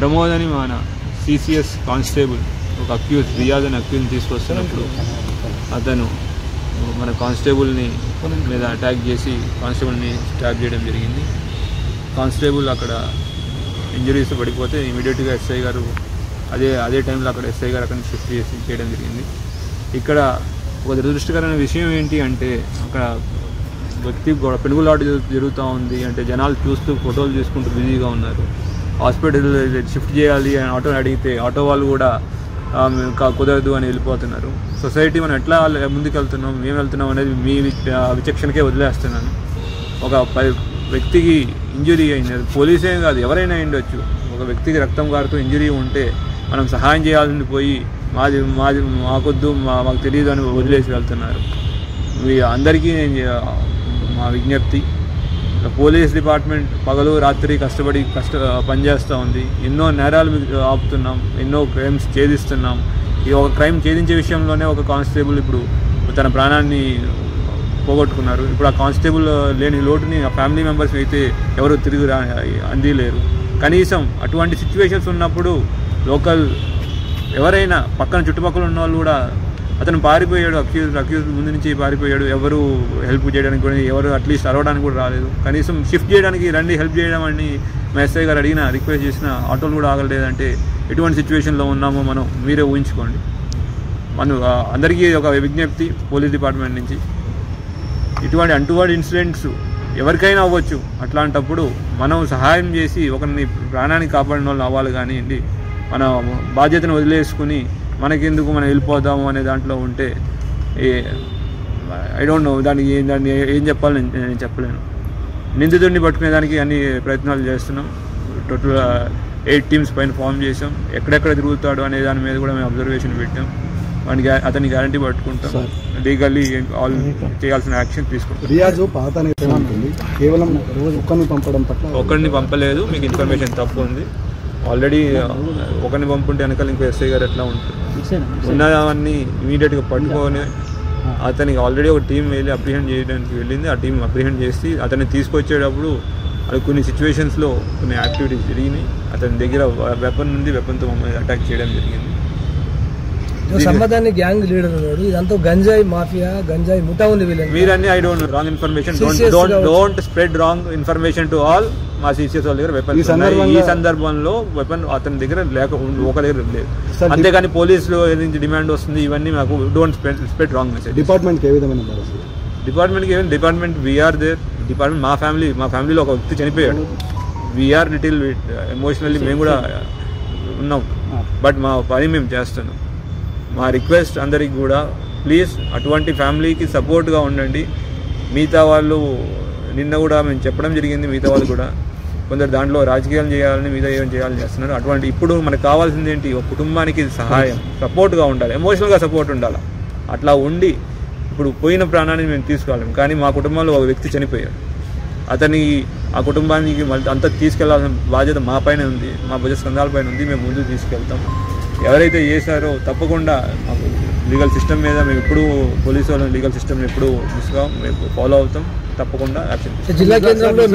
ప్రమోద్ అని మన CCS constable ఒక అక్యూజ్ రియాజ్ అని అక్యూజ్ని తీసుకొస్తున్నప్పుడు అతను మన కానిస్టేబుల్ని మీద అటాక్ చేసి కానిస్టేబుల్ని స్టాప్ చేయడం జరిగింది. కానిస్టేబుల్ అక్కడ ఇంజరీస్ పడిపోతే ఇమీడియట్గా ఎస్ఐ గారు అదే టైంలో అక్కడ ఎస్ఐ గారు అక్కడ షిఫ్ట్ చేయడం జరిగింది. ఇక్కడ ఒక దురదృష్టకరమైన విషయం ఏంటి అంటే అక్కడ వ్యక్తి పెనుగులాట జరుగుతూ ఉంది. అంటే జనాలు చూస్తూ ఫోటోలు తీసుకుంటూ బిజీగా ఉన్నారు. హాస్పిటల్ షిఫ్ట్ చేయాలి అని ఆటో అడిగితే ఆటో వాళ్ళు కూడా కుదరదు అని వెళ్ళిపోతున్నారు. సొసైటీ మనం ఎట్లా ముందుకు వెళ్తున్నాం, మేము వెళ్తున్నాం అనేది మీ విచక్షణకే వదిలేస్తున్నాను. ఒక వ్యక్తికి ఇంజురీ అయింది, పోలీసే కాదు ఎవరైనా అయిండొచ్చు. ఒక వ్యక్తికి రక్తం కారుతూ ఇంజురీ ఉంటే మనం సహాయం చేయాలని పోయి మాకొద్దు మాకు తెలియదు అని వదిలేసి వెళ్తున్నారు. అందరికీ మా విజ్ఞప్తి, పోలీస్ డిపార్ట్మెంట్ పగలు రాత్రి కష్టపడి పనిచేస్తూ ఉంది. ఎన్నో నేరాలు ఆపుతున్నాం, ఎన్నో క్రైమ్స్ ఛేదిస్తున్నాం. ఈ ఒక క్రైమ్ ఛేదించే విషయంలోనే ఒక కానిస్టేబుల్ ఇప్పుడు తన ప్రాణాన్ని పోగొట్టుకున్నారు. ఇప్పుడు ఆ కానిస్టేబుల్ లేని లోటుని ఆ ఫ్యామిలీ మెంబర్స్ అయితే ఎవరు తిరిగి అందిలేరు. కనీసం అటువంటి సిచ్యువేషన్స్ ఉన్నప్పుడు లోకల్ ఎవరైనా పక్కన చుట్టుపక్కల ఉన్న వాళ్ళు కూడా అతను పారిపోయాడు, అక్యూజ్ ముందు నుంచి పారిపోయాడు, ఎవరు హెల్ప్ చేయడానికి కూడా ఎవరు అట్లీస్ట్ అరవడానికి కూడా రాలేదు. కనీసం షిఫ్ట్ చేయడానికి రండి హెల్ప్ చేయడం అని మా ఎస్ఐ గారు అడిగిన రిక్వెస్ట్ చేసిన ఆటోలు కూడా ఆగలేదంటే ఎటువంటి సిచ్యువేషన్లో ఉన్నామో మనం మీరే ఊహించుకోండి. మనం అందరికీ ఒక విజ్ఞప్తి పోలీస్ డిపార్ట్మెంట్ నుంచి, ఇటువంటి అంటువర్డ్ ఇన్సిడెంట్స్ ఎవరికైనా అవ్వచ్చు. అట్లాంటప్పుడు మనం సహాయం చేసి ఒకరిని ప్రాణాన్ని కాపాడిన వాళ్ళు అవ్వాలి కానివ్వండి, మన బాధ్యతను వదిలేసుకుని మనకెందుకు మనం వెళ్ళిపోదాము అనే దాంట్లో ఉంటే ఐ డోంట్ నో దాన్ని ఏం చెప్పాలని నేను చెప్పలేను. నిందితుడిని పట్టుకునేదానికి అన్ని ప్రయత్నాలు చేస్తున్నాం. టోటల్ 8 టీమ్స్ పైన ఫామ్ చేసాం. ఎక్కడెక్కడ తిరుగుతాడు అనే దాని మీద కూడా మేము అబ్జర్వేషన్ పెట్టాం. అతని గ్యారంటీ పట్టుకుంటాం. లీగల్లీ ఆల్ చేయాల్సిన యాక్షన్ తీసుకుంటాం. ఒక్కడిని పంపలేదు, మీకు ఇన్ఫర్మేషన్ తప్పు ఉంది. ఆల్రెడీ ఒకరిని పంపుంటే వెనకాల ఇంకో ఎస్ఐ గారు ఎట్లా ఉంటుంది ఉన్నదాన్ని ఇమీడియట్గా పట్టుకొని అతనికి ఆల్రెడీ ఒక టీం వెళ్ళి అప్రిహెండ్ చేయడానికి వెళ్ళింది. ఆ టీం అప్రిహెండ్ చేసి అతన్ని తీసుకొచ్చేటప్పుడు అది కొన్ని సిచ్యువేషన్స్లో కొన్ని యాక్టివిటీస్ జరిగినాయి. అతని దగ్గర వెపన్తో మమ్మల్ని అటాక్ చేయడం జరిగింది. సంబంధాన్ని గ్యాంగ్ లీడర్ ఉన్నాడు. ఇదంతా గంజాయి మాఫియా, గంజాయి ముఠా ఉంది. మీరన్నీ I don't wrong information, don't spread wrong information to all. మా సిసిఎస్ వాళ్ళ దగ్గర వెపన్ ఈ సందర్భంలో వెపన్ అతని దగ్గర ఒక దగ్గర లేదు. అంతేగాని పోలీసులు నుంచి డిమాండ్ వస్తుంది ఇవన్నీ మాకు డోంట్ స్ప్రెడ్ రాంగ్ మెసేజ్. డిపార్ట్మెంట్కి ఏ విధమైన డిపార్ట్మెంట్ వీఆర్ దేర్. డిపార్ట్మెంట్ మా ఫ్యామిలీలో ఒక వ్యక్తి చనిపోయాడు. వీఆర్ లిటిల్ ఎమోషనల్లీ మేము కూడా ఉన్నాం. బట్ మా పని మేము చేస్తున్నాం. మా రిక్వెస్ట్ అందరికి కూడా ప్లీజ్ అటువంటి ఫ్యామిలీకి సపోర్ట్గా ఉండండి. మిగతా వాళ్ళు నిన్న కూడా మేము చెప్పడం జరిగింది. మిగతా వాళ్ళు కూడా కొందరు దాంట్లో రాజకీయాలు చేయాలని మిగతా ఏం చేయాలని చేస్తున్నారు. అటువంటి ఇప్పుడు మనకు కావాల్సింది ఏంటి, ఒక కుటుంబానికి సహాయం, సపోర్ట్గా ఉండాలి, ఎమోషనల్గా సపోర్ట్ ఉండాలి. అట్లా ఉండి ఇప్పుడు పోయిన ప్రాణాన్ని మేము తీసుకోలేము. కానీ మా కుటుంబంలో ఒక వ్యక్తి చనిపోయాడు. ఆ కుటుంబానికి మళ్ళీ అంతా తీసుకెళ్లాల్సిన బాధ్యత మా పైన ఉంది, మా భుజ స్కంధాలపైన ఉంది. మేము ముందుకు తీసుకెళ్తాం. ఎవరైతే చేశారో తప్పకుండా మాకు లీగల్ సిస్టమ్ మీద మేము ఎప్పుడు పోలీసు వాళ్ళ లీగల్ సిస్టమ్ ఎప్పుడు మిస్గా మేము ఫాలో అవుతాం. తప్పకుండా యాక్షన్. జిల్లా కేంద్రంలో